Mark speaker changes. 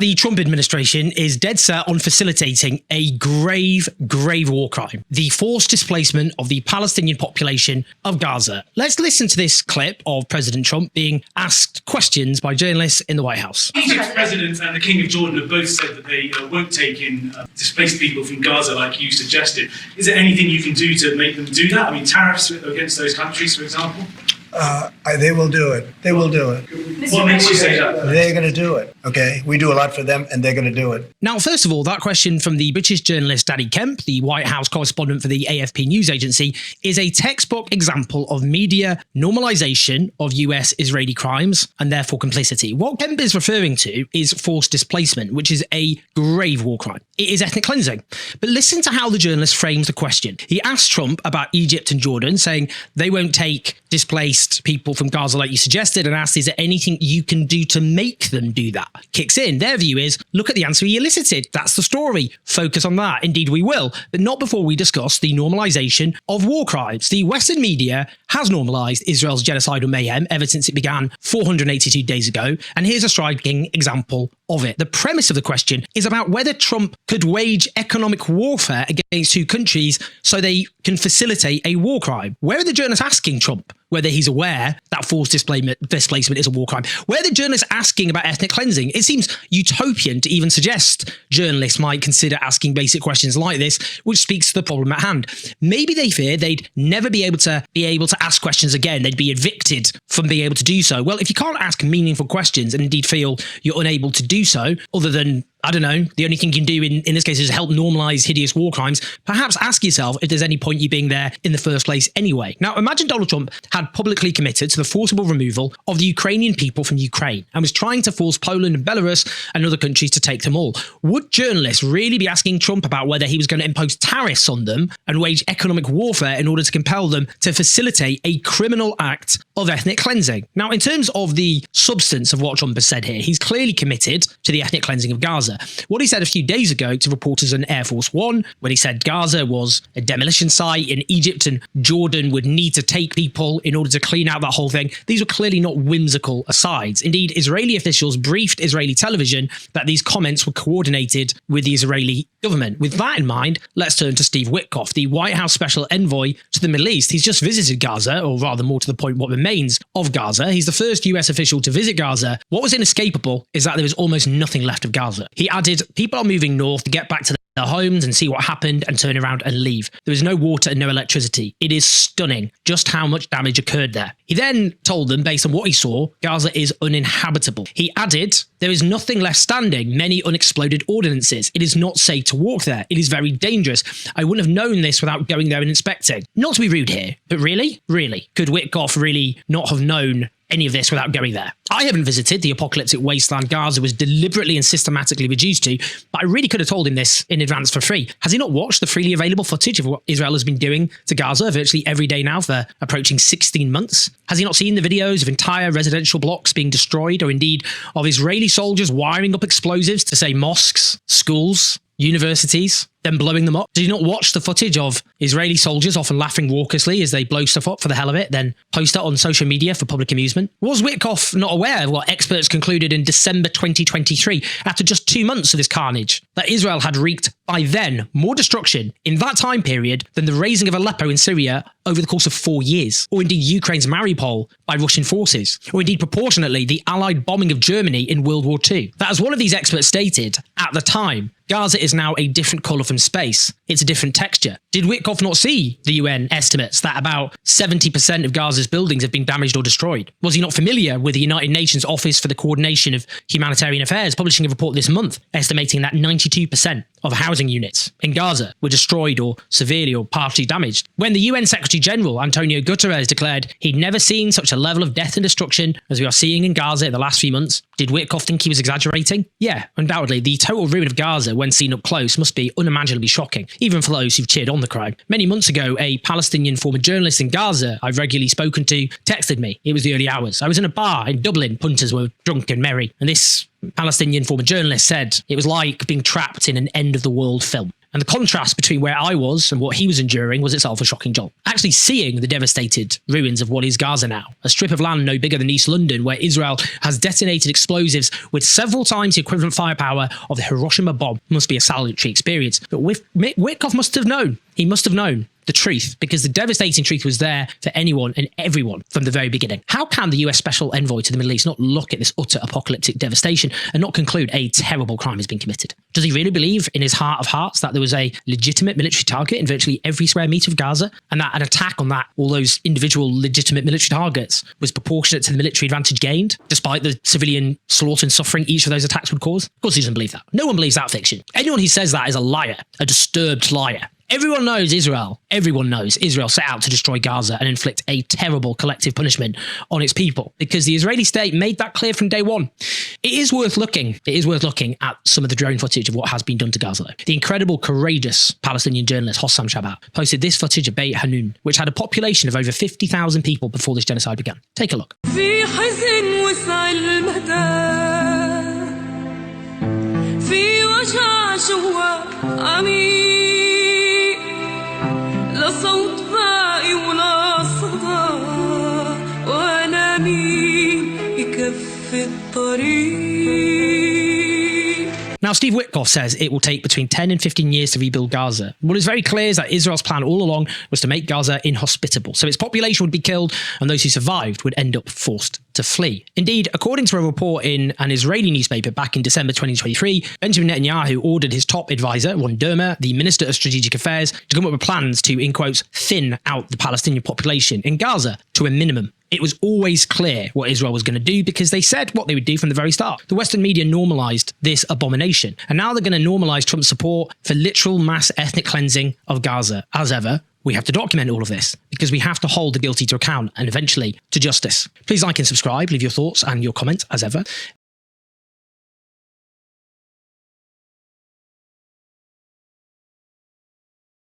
Speaker 1: The Trump administration is dead set on facilitating a grave war crime, the forced displacement of the Palestinian population of Gaza. Let's listen to this clip of President Trump being asked questions by journalists in the White House.
Speaker 2: Egypt's president and the King of Jordan have both said that they won't take in displaced people from Gaza like you suggested. Is there anything you can do to make them do that? I mean, tariffs against those countries, for example?
Speaker 3: They will do it. They will do it.
Speaker 2: What makes you say that?
Speaker 3: They're going to do it, okay? We do a lot for them, and they're going to do it.
Speaker 1: Now, first of all, that question from the British journalist Danny Kemp, the White House correspondent for the AFP news agency, is a textbook example of media normalization of US-Israeli crimes and therefore complicity. What Kemp is referring to is forced displacement, which is a grave war crime. It is ethnic cleansing. But listen to how the journalist frames the question. He asked Trump about Egypt and Jordan, saying they won't take displaced people from Gaza like you suggested, and asked, is there anything you can do to make them do that? Kicks in. Their view is, look at the answer he elicited. That's the story. Focus on that. Indeed, we will. But not before we discuss the normalization of war crimes. The Western media has normalized Israel's genocidal mayhem ever since it began 482 days ago. And here's a striking example of it. The premise of the question is about whether Trump could wage economic warfare against two countries so they can facilitate a war crime. Where are the journalists asking Trump whether he's aware that forced displacement is a war crime? Where are the journalists asking about ethnic cleansing? It seems utopian to even suggest journalists might consider asking basic questions like this, which speaks to the problem at hand. Maybe they fear they'd never be able to ask questions again. They'd be evicted from being able to do so. Well, if you can't ask meaningful questions and indeed feel you're unable to do so, other than, I don't know, the only thing you can do in this case is help normalize hideous war crimes, perhaps ask yourself if there's any point you being there in the first place anyway. Now, imagine Donald Trump had publicly committed to the forcible removal of the Ukrainian people from Ukraine and was trying to force Poland and Belarus and other countries to take them all. Would journalists really be asking Trump about whether he was going to impose tariffs on them and wage economic warfare in order to compel them to facilitate a criminal act of ethnic cleansing? Now, in terms of the substance of what Trump has said here, he's clearly committed to the ethnic cleansing of Gaza. What he said a few days ago to reporters on Air Force One, when he said Gaza was a demolition site and Egypt and Jordan would need to take people in order to clean out that whole thing, these were clearly not whimsical asides. Indeed, Israeli officials briefed Israeli television that these comments were coordinated with the Israeli government. With that in mind, let's turn to Steve Witkoff, the White House special envoy to the Middle East. He's just visited Gaza, or rather more to the point, what remains of Gaza. He's the first US official to visit Gaza. What was inescapable is that there was almost nothing left of Gaza. He added, people are moving north to get back to their homes and see what happened and turn around and leave. There is no water and no electricity. It is stunning just how much damage occurred there. He then told them, based on what he saw, Gaza is uninhabitable. He added, there is nothing left standing, many unexploded ordinances. It is not safe to walk there. It is very dangerous. I wouldn't have known this without going there and inspecting. Not to be rude here, but really? Could Witkoff really not have known any of this without going there? I haven't visited the apocalyptic wasteland Gaza was deliberately and systematically reduced to, but I really could have told him this in advance for free. Has he not watched the freely available footage of what Israel has been doing to Gaza virtually every day now for approaching 16 months? Has he not seen the videos of entire residential blocks being destroyed, or indeed of Israeli soldiers wiring up explosives to, say, mosques, schools, universities, then blowing them up? Did you not watch the footage of Israeli soldiers often laughing raucously as they blow stuff up for the hell of it, then post it on social media for public amusement? Was Witkoff not aware of what experts concluded in December 2023, after just 2 months of this carnage, that Israel had wreaked by then more destruction in that time period than the razing of Aleppo in Syria over the course of 4 years, or indeed Ukraine's Mariupol by Russian forces, or indeed proportionately the Allied bombing of Germany in World War II? That, as one of these experts stated at the time, Gaza is now a different colour from space. It's a different texture. Did Witkoff not see the UN estimates that about 70% of Gaza's buildings have been damaged or destroyed? Was he not familiar with the United Nations Office for the Coordination of Humanitarian Affairs publishing a report this month estimating that 92% of housing units in Gaza were destroyed or severely or partially damaged? When the UN Secretary General Antonio Guterres declared he'd never seen such a level of death and destruction as we are seeing in Gaza in the last few months, did Witkoff think he was exaggerating? Yeah, undoubtedly. The total ruin of Gaza, when seen up close, must be unimaginably shocking, even for those who've cheered on the crime. Many months ago, a Palestinian former journalist in Gaza I've regularly spoken to texted me. It was the early hours. I was in a bar in Dublin. Punters were drunk and merry, and this Palestinian former journalist said it was like being trapped in an end-of-the-world film. And the contrast between where I was and what he was enduring was itself a shocking jolt. Actually seeing the devastated ruins of what is Gaza now, a strip of land no bigger than East London, where Israel has detonated explosives with several times the equivalent firepower of the Hiroshima bomb, must be a salutary experience. But Mick Witkoff must have known. He must have known the truth, because the devastating truth was there for anyone and everyone from the very beginning. How can the US Special Envoy to the Middle East not look at this utter apocalyptic devastation and not conclude a terrible crime has been committed? Does he really believe in his heart of hearts that there was a legitimate military target in virtually every square metre of Gaza, and that an attack on all those individual legitimate military targets was proportionate to the military advantage gained, despite the civilian slaughter and suffering each of those attacks would cause? Of course he doesn't believe that. No one believes that fiction. Anyone who says that is a liar, a disturbed liar. Everyone knows Israel set out to destroy Gaza and inflict a terrible collective punishment on its people, because the Israeli state made that clear from day one. It is worth looking at some of the drone footage of what has been done to Gaza, though. The incredible, courageous Palestinian journalist Hossam Shabat posted this footage of Beit Hanun, which had a population of over 50,000 people before this genocide began. Take a look.
Speaker 4: صوت باقي ولا صدى وأنا مين يكفي الطريق.
Speaker 1: Now, Steve Witkoff says it will take between 10 and 15 years to rebuild Gaza. What is very clear is that Israel's plan all along was to make Gaza inhospitable, so its population would be killed and those who survived would end up forced to flee. Indeed, according to a report in an Israeli newspaper back in December 2023, Benjamin Netanyahu ordered his top advisor, Ron Dermer, the Minister of Strategic Affairs, to come up with plans to, in quotes, thin out the Palestinian population in Gaza to a minimum. It was always clear what Israel was going to do, because they said what they would do from the very start. The Western media normalized this abomination, and now they're going to normalize Trump's support for literal mass ethnic cleansing of Gaza. As ever, we have to document all of this, because we have to hold the guilty to account and eventually to justice. Please like and subscribe, leave your thoughts and your comments as ever.